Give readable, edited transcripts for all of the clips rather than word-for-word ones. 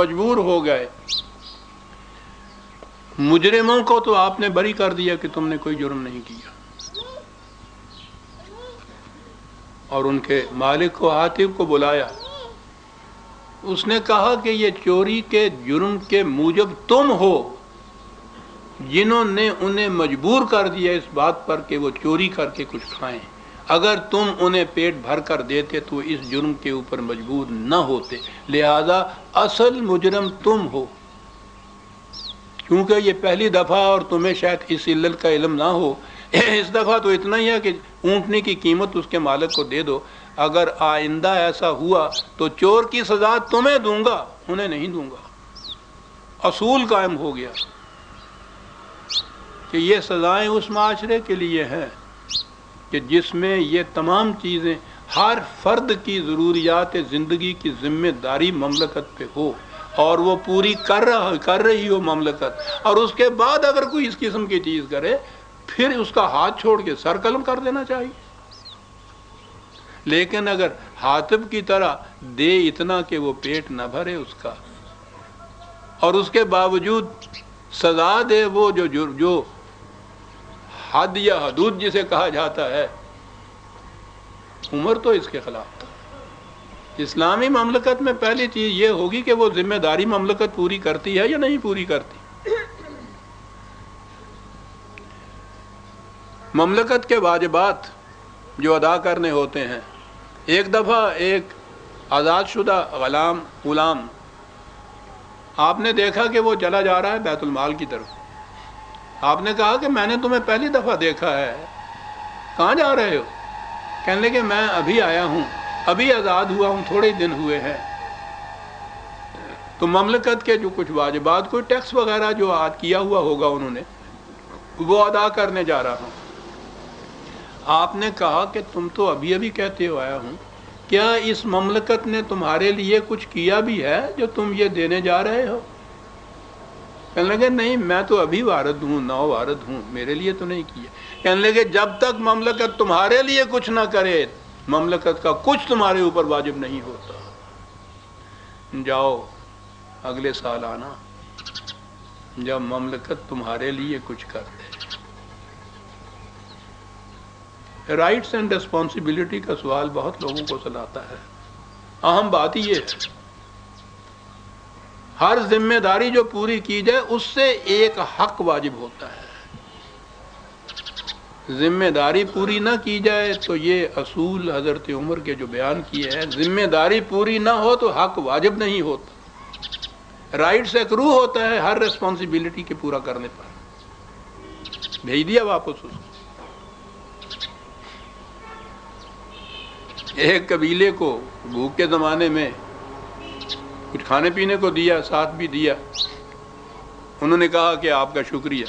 مجبور ہو گئے. مجرموں کو تو آپ نے بری کر دیا کہ تم نے کوئی جرم نہیں کیا، اور ان کے مالک کو حاتب کو بلایا. اس نے کہا کہ یہ چوری کے جرم کے موجب تم ہو جنہوں نے انہیں مجبور کر دیا اس بات پر کہ وہ چوری کر کے کچھ کھائیں. اگر تم انہیں پیٹ بھر کر دیتے تو اس جرم کے اوپر مجبور نہ ہوتے، لہذا اصل مجرم تم ہو. کیونکہ یہ پہلی دفعہ اور تمہیں شاید اس علت کا علم نہ ہو، اس دفعہ تو اتنا ہی ہے کہ اونٹنے کی قیمت اس کے مالک کو دے دو. اگر آئندہ ایسا ہوا تو چور کی سزا تمہیں دوں گا، انہیں نہیں دوں گا. اصول قائم ہو گیا کہ یہ سزائیں اس معاشرے کے لیے ہیں کہ جس میں یہ تمام چیزیں، ہر فرد کی ضروریات زندگی کی ذمہ داری مملکت پہ ہو اور وہ پوری کر رہی ہو مملکت، اور اس کے بعد اگر کوئی اس قسم کی چیز کرے پھر اس کا ہاتھ چھوڑ کے سر قلم کر دینا چاہیے. لیکن اگر حاتب کی طرح دے اتنا کہ وہ پیٹ نہ بھرے اس کا، اور اس کے باوجود سزا دے وہ جو حد یا حدود جسے کہا جاتا ہے، عمر تو اس کے خلاف تھا. اسلامی مملکت میں پہلی چیز یہ ہوگی کہ وہ ذمہ داری مملکت پوری کرتی ہے یا نہیں پوری کرتی. مملکت کے واجبات جو ادا کرنے ہوتے ہیں، ایک دفعہ ایک آزاد شدہ غلام آپ نے دیکھا کہ وہ چلا جا رہا ہے بیت المال کی طرف. آپ نے کہا کہ میں نے تمہیں پہلی دفعہ دیکھا ہے، کہاں جا رہے ہو؟ کہنے لگے میں ابھی آیا ہوں، ابھی آزاد ہوا ہوں، تھوڑے دن ہوئے ہیں. تو مملکت کے جو کچھ واجبات، کوئی ٹیکس وغیرہ جو عائد کیا ہوا ہوگا انہوں نے، وہ ادا کرنے جا رہا ہوں. آپ نے کہا کہ تم تو ابھی کہتے ہو آیا ہوں، کیا اس مملکت نے تمہارے لیے کچھ کیا بھی ہے جو تم یہ دینے جا رہے ہو؟ کہنے لگے نہیں، میں تو ابھی وارد ہوں، نو وارد ہوں، میرے لیے تو نہیں کیا. کہنے لگے جب تک مملکت تمہارے لیے کچھ نہ کرے مملکت کا کچھ تمہارے اوپر واجب نہیں ہوتا. جاؤ اگلے سال آنا جب مملکت تمہارے لیے کچھ کر دے. رائٹس اینڈ ریسپانسبلٹی کا سوال بہت لوگوں کو سلاتا ہے. اہم بات یہ ہے ہر ذمہ داری جو پوری کی جائے اس سے ایک حق واجب ہوتا ہے. ذمہ داری پوری نہ کی جائے تو یہ اصول حضرت عمر کے جو بیان کیے ہیں، ذمہ داری پوری نہ ہو تو حق واجب نہیں ہوتا. رائٹ سے اکرو ہوتا ہے ہر ریسپانسبلٹی کے پورا کرنے پر. بھیج دیا واپس اس کو. ایک قبیلے کو بھوک کے زمانے میں کچھ کھانے پینے کو دیا، ساتھ بھی دیا. انہوں نے کہا کہ آپ کا شکریہ.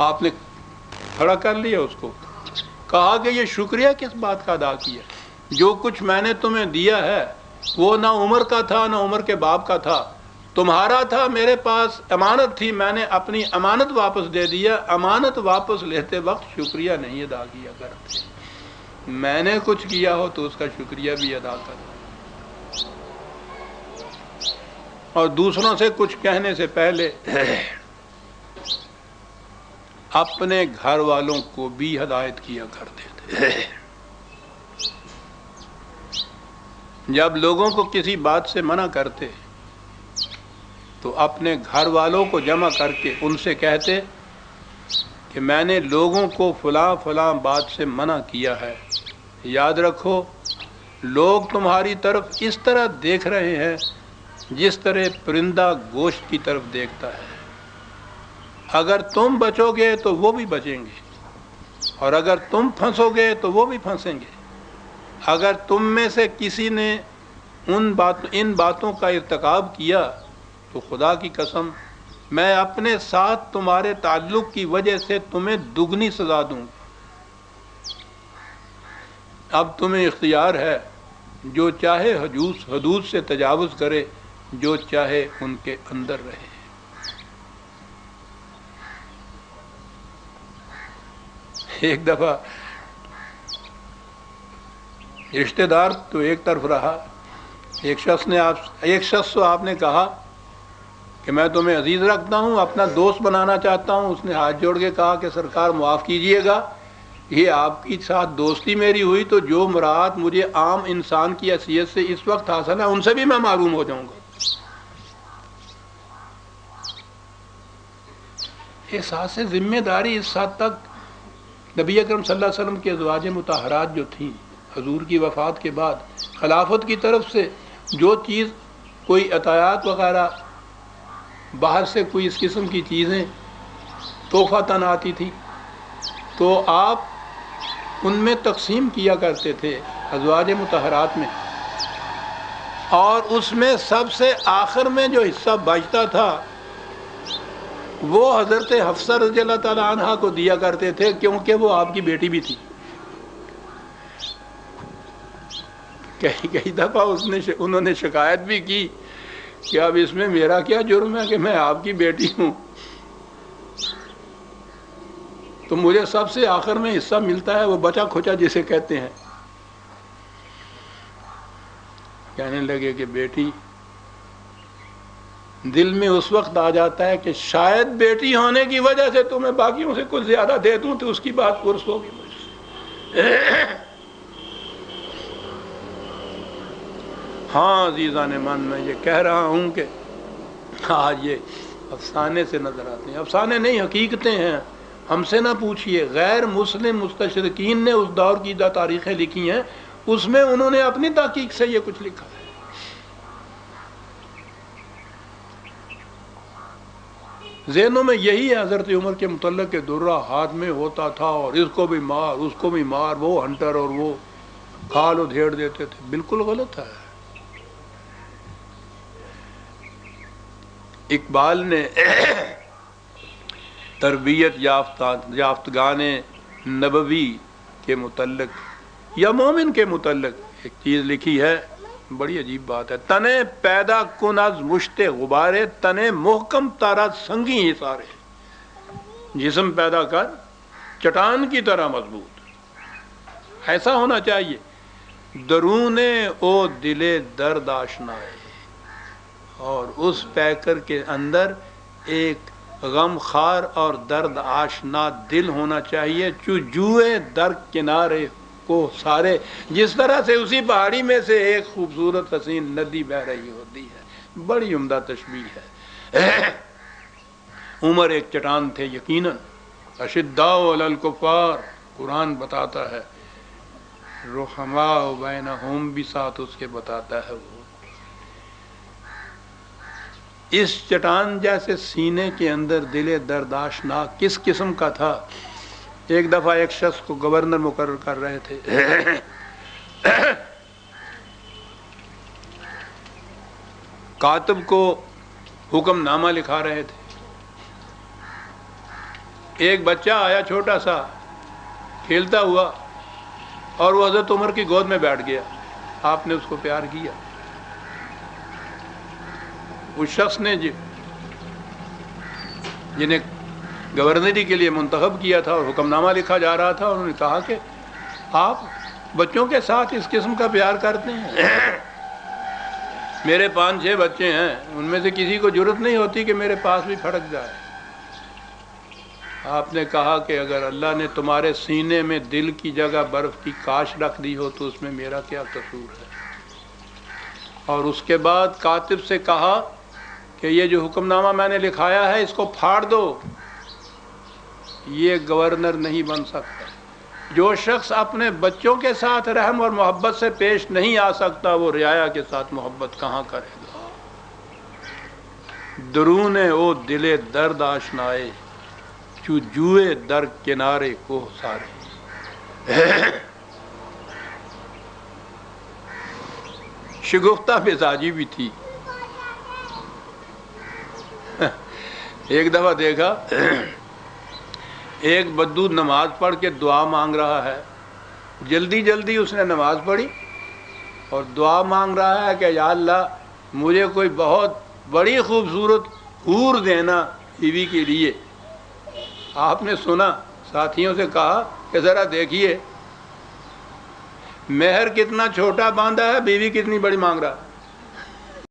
آپ نے کھڑا کر لیا اس کو، کہا کہ یہ شکریہ کس بات کا ادا کیا؟ جو کچھ میں نے تمہیں دیا ہے وہ نہ عمر کا تھا نہ عمر کے باپ کا تھا، تمہارا تھا. میرے پاس امانت تھی، میں نے اپنی امانت واپس دے دیا. امانت واپس لیتے وقت شکریہ نہیں ادا کیا کرتے. میں نے کچھ کیا ہو تو اس کا شکریہ بھی ادا کرو. اور دوسروں سے کچھ کہنے سے پہلے اپنے گھر والوں کو بھی ہدایت کیا کرتے تھے. جب لوگوں کو کسی بات سے منع کرتے تو اپنے گھر والوں کو جمع کر کے ان سے کہتے کہ میں نے لوگوں کو فلاں فلاں بات سے منع کیا ہے. یاد رکھو لوگ تمہاری طرف اس طرح دیکھ رہے ہیں جس طرح پرندہ گوشت کی طرف دیکھتا ہے. اگر تم بچو گے تو وہ بھی بچیں گے، اور اگر تم پھنسو گے تو وہ بھی پھنسیں گے. اگر تم میں سے کسی نے ان باتوں کا ارتکاب کیا تو خدا کی قسم میں اپنے ساتھ تمہارے تعلق کی وجہ سے تمہیں دگنی سزا دوں. اب تمہیں اختیار ہے، جو چاہے حدود سے تجاوز کرے، جو چاہے ان کے اندر رہے. ایک دفعہ رشتہ دار تو ایک طرف رہا، ایک شخص تو آپ نے کہا کہ میں تمہیں عزیز رکھتا ہوں، اپنا دوست بنانا چاہتا ہوں. اس نے ہاتھ جوڑ کے کہا کہ سرکار معاف کیجئے گا، یہ آپ کی ساتھ دوستی میری ہوئی تو جو مراد مجھے عام انسان کی حیثیت سے اس وقت حاصل ہے ان سے بھی میں معلوم ہو جاؤں گا. احساس ذمہ داری اس حد تک نبی اکرم صلی اللہ علیہ وسلم کے ازواج مطہرات جو تھیں حضور کی وفات کے بعد خلافت کی طرف سے جو چیز کوئی عطایات وغیرہ باہر سے کوئی اس قسم کی چیزیں تحفۃً آتی تھی تو آپ ان میں تقسیم کیا کرتے تھے ازواج مطہرات میں، اور اس میں سب سے آخر میں جو حصہ بچتا تھا وہ حضرت حفصہ رضی اللہ تعالیٰ عنہ کو دیا کرتے تھے، کیونکہ وہ آپ کی بیٹی بھی تھی. کئی دفعہ انہوں نے شکایت بھی کی کہ اب اس میں میرا کیا جرم ہے کہ میں آپ کی بیٹی ہوں، تو مجھے سب سے آخر میں حصہ ملتا ہے، وہ بچا کھچا جسے کہتے ہیں. کہنے لگے کہ بیٹی، دل میں اس وقت آ جاتا ہے کہ شاید بیٹی ہونے کی وجہ سے تمہیں باقیوں سے کچھ زیادہ دے دوں تو اس کی بات پرس ہوگی مجھ سے. ہاں عزیزان من، میں یہ کہہ رہا ہوں کہ آج یہ افسانے سے نظر آتے ہیں، افسانے نہیں حقیقتیں ہیں. ہم سے نہ پوچھئے، غیر مسلم مستشرقین نے اس دور کی جو تاریخیں لکھی ہیں اس میں انہوں نے اپنی تحقیق سے یہ کچھ لکھا ہے. ذہنوں میں یہی ہے حضرت عمر کے متعلق کہ درہ ہاتھ میں ہوتا تھا اور اس کو بھی مار اس کو بھی مار، وہ ہنٹر اور وہ کھال و دھیڑ دیتے تھے. بالکل غلط ہے. اقبال نے تربیت یافتگان نبوی کے متعلق یا مومن کے متعلق ایک چیز لکھی ہے، بڑی عجیب بات ہے. تنے پیدا کن از مشت غبارے، تنے محکم تارا سنگی حصارے. جسم پیدا کر چٹان کی طرح مضبوط، ایسا ہونا چاہیے. درون او دل درد آشنا ہے، اور اس پیکر کے اندر ایک غم خار اور درد آشنا دل ہونا چاہیے. چو جوئے در کنارے کو سارے، جس طرح سے اسی پہاڑی میں سے ایک خوبصورت حسین ندی بہ رہی ہوتی ہے. بڑی عمدہ تشبیہ ہے. عمر ایک چٹان تھے یقیناً. اشداء علی الکفار قرآن بتاتا ہے، رحماء بینہم بھی ساتھ اس کے بتاتا ہے. وہ اس چٹان جیسے سینے کے اندر دل درداشناک کس قسم کا تھا. ایک دفعہ ایک شخص کو گورنر مقرر کر رہے تھے، کاتب کو حکم نامہ لکھا رہے تھے. ایک بچہ آیا چھوٹا سا کھیلتا ہوا اور وہ حضرت عمر کی گود میں بیٹھ گیا. آپ نے اس کو پیار کیا. اس شخص نے جنہیں گورنری کے لیے منتخب کیا تھا اور حکم نامہ لکھا جا رہا تھا، انہوں نے کہا کہ آپ بچوں کے ساتھ اس قسم کا پیار کرتے ہیں. میرے 5-6 بچے ہیں، ان میں سے کسی کو جرت نہیں ہوتی کہ میرے پاس بھی پھڑک جائے. آپ نے کہا کہ اگر اللہ نے تمہارے سینے میں دل کی جگہ برف کی کاش رکھ دی ہو تو اس میں میرا کیا قصور ہے. اور اس کے بعد کاتب سے کہا کہ یہ جو حکم نامہ میں نے لکھایا ہے اس کو پھاڑ دو، یہ گورنر نہیں بن سکتا. جو شخص اپنے بچوں کے ساتھ رحم اور محبت سے پیش نہیں آ سکتا وہ رعایا کے ساتھ محبت کہاں کرے گا. درون او دل درد آشنائے، چو جوئے در کنارے کو سارے. شگفتہ مزاجی بھی تھی. ایک دفعہ دیکھا ایک بدو نماز پڑھ کے دعا مانگ رہا ہے. جلدی جلدی اس نے نماز پڑھی اور دعا مانگ رہا ہے کہ یا اللہ مجھے کوئی بہت بڑی خوبصورت حور دینا بیوی کے لیے. آپ نے سنا، ساتھیوں سے کہا کہ ذرا دیکھیے مہر کتنا چھوٹا باندھا ہے، بیوی کتنی بڑی مانگ رہا ہے.